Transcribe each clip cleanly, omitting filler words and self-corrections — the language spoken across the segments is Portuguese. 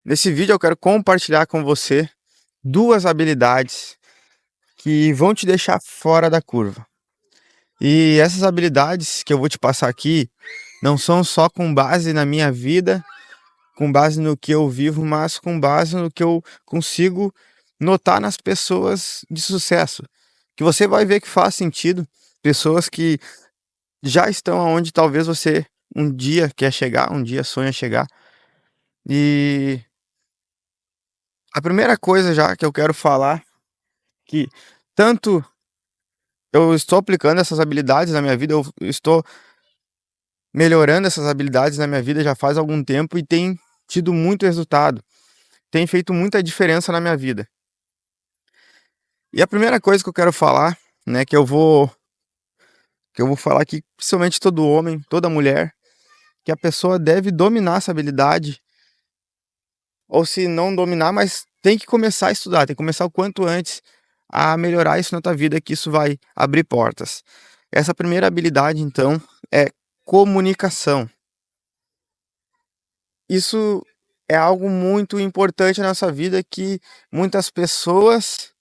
Nesse vídeo eu quero compartilhar com você duas habilidades que vão te deixar fora da curva. E essas habilidades que eu vou te passar aqui não são só com base na minha vida, com base no que eu vivo, mas com base no que eu consigo notar nas pessoas de sucesso. Que você vai ver que faz sentido. Pessoas que já estão aonde talvez você um dia quer chegar, um dia sonha chegar. E a primeira coisa já que eu quero falar que tanto eu estou aplicando essas habilidades na minha vida, eu estou melhorando essas habilidades na minha vida já faz algum tempo e tem tido muito resultado, tem feito muita diferença na minha vida. E a primeira coisa que eu quero falar, né, que eu vou falar aqui, principalmente todo homem, toda mulher, que a pessoa deve dominar essa habilidade, ou se não dominar, mas tem que começar a estudar, tem que começar o quanto antes a melhorar isso na tua vida, que isso vai abrir portas. Essa primeira habilidade, então, é comunicação. Isso é algo muito importante na nossa vida que muitas pessoas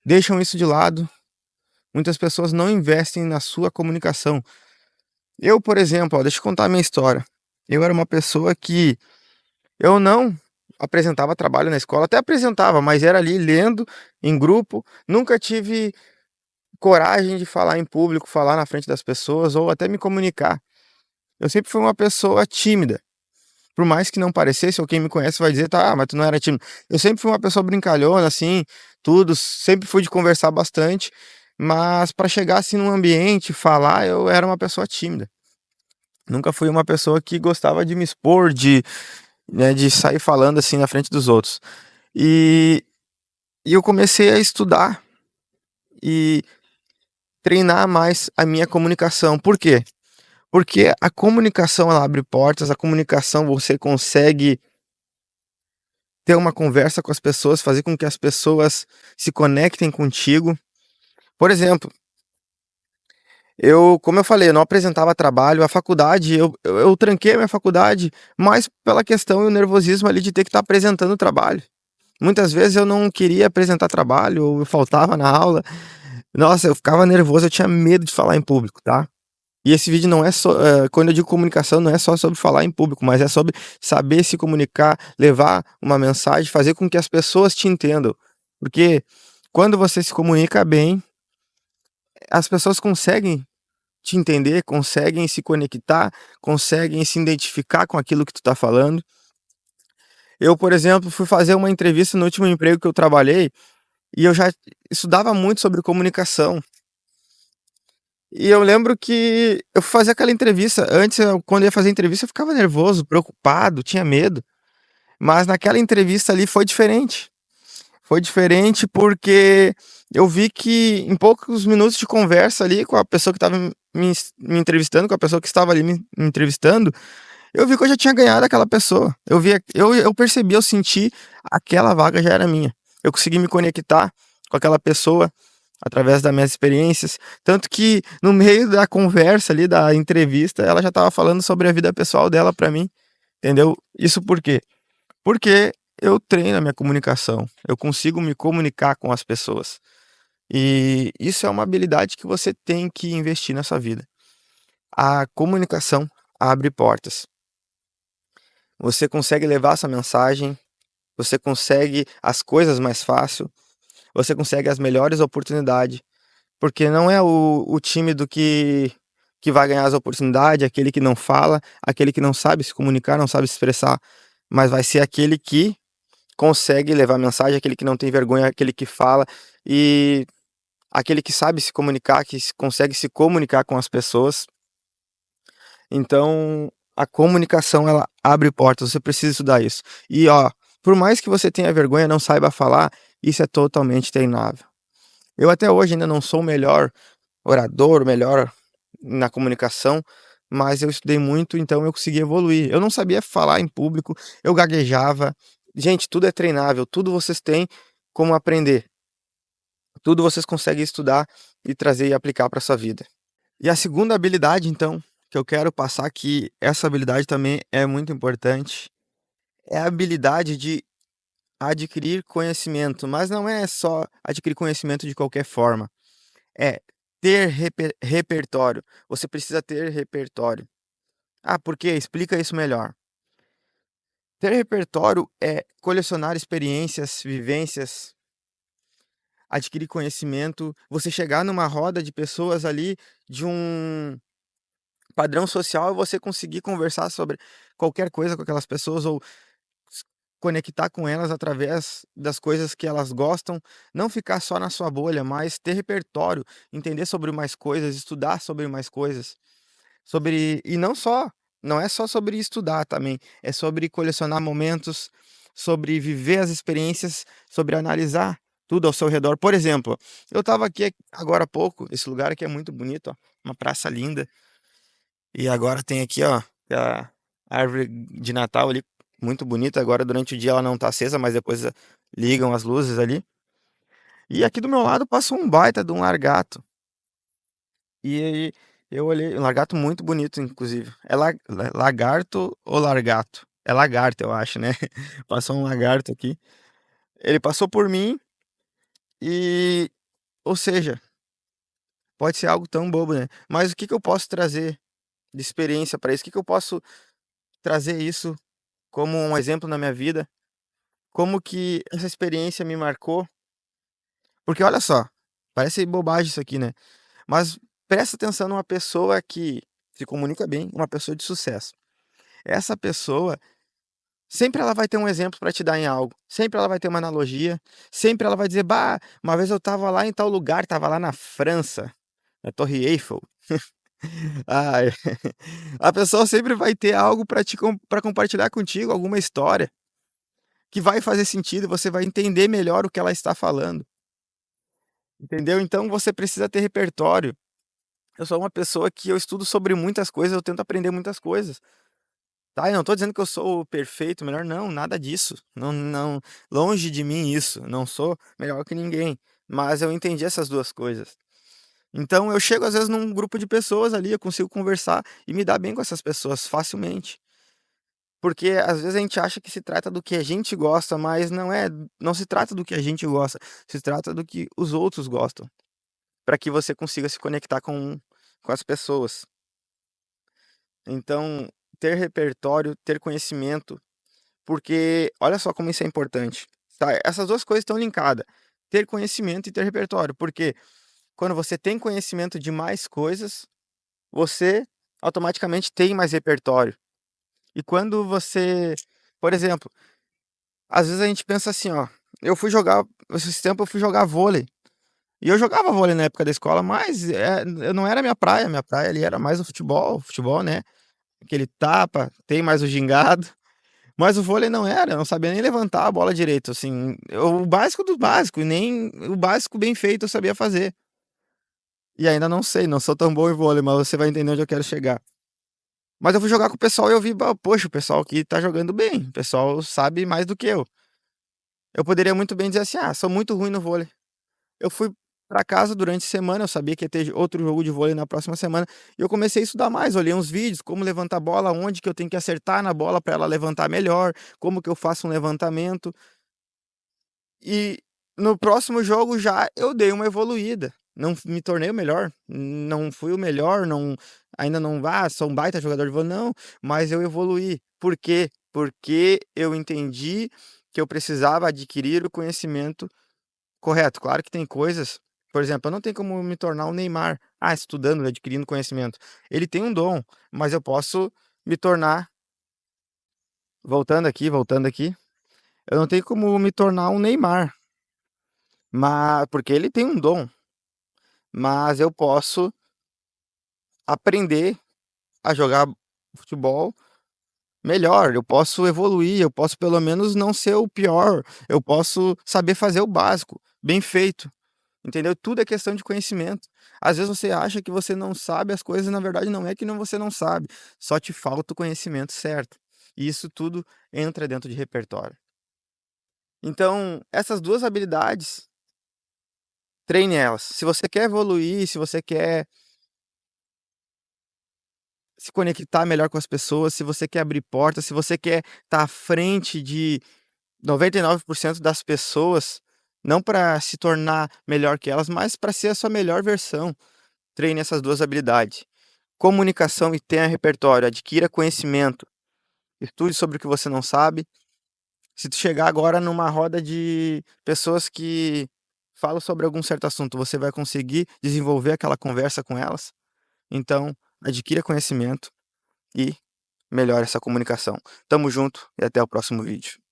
deixam isso de lado, muitas pessoas não investem na sua comunicação. Eu, por exemplo, ó, deixa eu contar a minha história. Eu era uma pessoa que eu não apresentava trabalho na escola, até apresentava, mas era ali lendo em grupo, nunca tive coragem de falar em público, falar na frente das pessoas ou até me comunicar. Eu sempre fui uma pessoa tímida. Por mais que não parecesse, ou quem me conhece vai dizer: "Tá, mas tu não era tímido". Eu sempre fui uma pessoa brincalhona, assim, tudo, sempre fui de conversar bastante, mas para chegar, assim, num ambiente, falar, eu era uma pessoa tímida. Nunca fui uma pessoa que gostava de me expor, de sair falando, assim, na frente dos outros. E e eu comecei a estudar e treinar mais a minha comunicação. Por quê? Porque a comunicação, ela abre portas, a comunicação você consegue ter uma conversa com as pessoas, fazer com que as pessoas se conectem contigo. Por exemplo, como eu falei, eu não apresentava trabalho, a faculdade, eu tranquei a minha faculdade mais pela questão e o nervosismo ali de ter que estar apresentando o trabalho. Muitas vezes eu não queria apresentar trabalho, ou eu faltava na aula. Nossa, eu ficava nervoso, eu tinha medo de falar em público, tá? E esse vídeo não é só, quando eu digo comunicação, não é só sobre falar em público, mas é sobre saber se comunicar, levar uma mensagem, fazer com que as pessoas te entendam. Porque quando você se comunica bem, as pessoas conseguem te entender, conseguem se conectar, conseguem se identificar com aquilo que tu tá falando. Eu, por exemplo, fui fazer uma entrevista no último emprego que eu trabalhei e eu já estudava muito sobre comunicação. E eu lembro que eu fui fazer aquela entrevista. Antes, quando eu ia fazer a entrevista, eu ficava nervoso, preocupado, tinha medo. Mas naquela entrevista ali foi diferente. Foi diferente porque eu vi que em poucos minutos de conversa ali com a pessoa que estava me entrevistando, com a pessoa que estava ali me entrevistando, eu vi que eu já tinha ganhado aquela pessoa. Eu percebi, eu senti aquela vaga já era minha. Eu consegui me conectar com aquela pessoa através das minhas experiências, tanto que no meio da conversa ali, da entrevista, ela já estava falando sobre a vida pessoal dela para mim, entendeu? Isso por quê? Porque eu treino a minha comunicação, eu consigo me comunicar com as pessoas. E isso é uma habilidade que você tem que investir na sua vida. A comunicação abre portas. Você consegue levar essa mensagem, você consegue as coisas mais fácil, você consegue as melhores oportunidades, porque não é o tímido que vai ganhar as oportunidades, aquele que não fala, aquele que não sabe se comunicar, não sabe se expressar, mas vai ser aquele que consegue levar mensagem, aquele que não tem vergonha, aquele que fala e aquele que sabe se comunicar, consegue se comunicar com as pessoas. Então, a comunicação ela abre portas, você precisa estudar isso. E ó, por mais que você tenha vergonha, não saiba falar, isso é totalmente treinável. Eu até hoje ainda não sou o melhor orador, o melhor na comunicação, mas eu estudei muito, então eu consegui evoluir. Eu não sabia falar em público, eu gaguejava. Gente, tudo é treinável, tudo vocês têm como aprender. Tudo vocês conseguem estudar e trazer e aplicar para sua vida. E a segunda habilidade, então, que eu quero passar, que essa habilidade também é muito importante, é a habilidade de adquirir conhecimento, mas não é só adquirir conhecimento de qualquer forma, é ter repertório. Você precisa ter repertório. Ah, por quê? Explica isso melhor. Ter repertório é colecionar experiências, vivências, adquirir conhecimento, você chegar numa roda de pessoas ali de um padrão social e você conseguir conversar sobre qualquer coisa com aquelas pessoas ou s conectar com elas através das coisas que elas gostam, não ficar só na sua bolha, mas ter repertório, entender sobre mais coisas, estudar sobre mais coisas, sobre e não é só sobre estudar também, é sobre colecionar momentos, sobre viver as experiências, sobre analisar tudo ao seu redor. Por exemplo, eu estava aqui agora há pouco, esse lugar aqui é muito bonito, ó, uma praça linda. E agora tem aqui, ó, a árvore de Natal ali, muito bonita. Agora durante o dia ela não tá acesa, mas depois ligam as luzes ali. E aqui do meu lado passa um baita de um largato. E aí eu olhei, um largato muito bonito, inclusive. É lagarto ou largato? É lagarto, eu acho, né? Passou um lagarto aqui. Ele passou por mim e, ou seja, pode ser algo tão bobo, né? Mas o que que eu posso trazer de experiência para isso? O que que eu posso trazer isso como um exemplo na minha vida? Como que essa experiência me marcou, porque olha só, parece bobagem isso aqui, né, mas presta atenção numa pessoa que se comunica bem, uma pessoa de sucesso. Essa pessoa, sempre ela vai ter um exemplo para te dar em algo, sempre ela vai ter uma analogia, sempre ela vai dizer: "Bah, uma vez eu estava lá em tal lugar, estava lá na França, na Torre Eiffel". Ai, a pessoa sempre vai ter algo para te para compartilhar contigo, alguma história, que vai fazer sentido, você vai entender melhor o que ela está falando. Entendeu? Então você precisa ter repertório. Eu sou uma pessoa que eu estudo sobre muitas coisas, eu tento aprender muitas coisas, tá? Eu não tô dizendo que eu sou o perfeito, o melhor, não, nada disso. Não, longe de mim isso, não sou melhor que ninguém, mas eu entendi essas 2 coisas. Então eu chego às vezes num grupo de pessoas ali, eu consigo conversar e me dar bem com essas pessoas facilmente. Porque às vezes a gente acha que se trata do que a gente gosta, mas não se trata do que a gente gosta, se trata do que os outros gostam. Para que você consiga se conectar com as pessoas. Então, ter repertório, ter conhecimento, porque olha só como isso é importante, tá, essas 2 coisas estão linkadas, ter conhecimento e ter repertório, porque quando você tem conhecimento de mais coisas, você automaticamente tem mais repertório. E quando você por exemplo, às vezes a gente pensa assim, ó, eu fui jogar esses tempos eu fui jogar vôlei. E eu jogava vôlei na época da escola, mas, eu não era minha praia ali era mais o futebol, né, aquele tapa, tem mais o gingado, mas o vôlei não era, eu não sabia nem levantar a bola direito, assim, o básico do básico, e nem o básico bem feito eu sabia fazer. E ainda não sei, não sou tão bom em vôlei, mas você vai entender onde eu quero chegar. Mas eu fui jogar com o pessoal e eu vi: Poxa, o pessoal aqui tá jogando bem, o pessoal sabe mais do que eu". Eu poderia muito bem dizer assim: "Ah, sou muito ruim no vôlei". Eu fui pra casa durante a semana, eu sabia que ia ter outro jogo de vôlei na próxima semana, e eu comecei a estudar mais, olhei uns vídeos, como levantar a bola, onde que eu tenho que acertar na bola para ela levantar melhor, como que eu faço um levantamento. E no próximo jogo já eu dei uma evoluída, não me tornei o melhor, não fui o melhor, não ainda não, sou um baita jogador de vôlei, não, mas eu evoluí. Por quê? Porque eu entendi que eu precisava adquirir o conhecimento correto, claro que tem coisas, por exemplo, eu não tenho como me tornar um Neymar, estudando, adquirindo conhecimento. Ele tem um dom, mas eu posso me tornar voltando aqui, eu não tenho como me tornar um Neymar, mas porque ele tem um dom, mas eu posso aprender a jogar futebol melhor, eu posso evoluir, eu posso pelo menos não ser o pior, eu posso saber fazer o básico, bem feito. Entendeu? Tudo é questão de conhecimento. Às vezes você acha que você não sabe as coisas, na verdade não é que não você não sabe, só te falta o conhecimento certo. E isso tudo entra dentro de repertório. Então, essas 2 habilidades, treine elas. Se você quer evoluir, se você quer se conectar melhor com as pessoas, se você quer abrir portas, se você quer estar à frente de 99% das pessoas, não para se tornar melhor que elas, mas para ser a sua melhor versão. Treine essas 2 habilidades. Comunicação e tenha repertório, adquira conhecimento, estude sobre o que você não sabe. Se tu chegar agora numa roda de pessoas que falam sobre algum certo assunto, você vai conseguir desenvolver aquela conversa com elas? Então, adquira conhecimento e melhore essa comunicação. Tamo junto e até o próximo vídeo.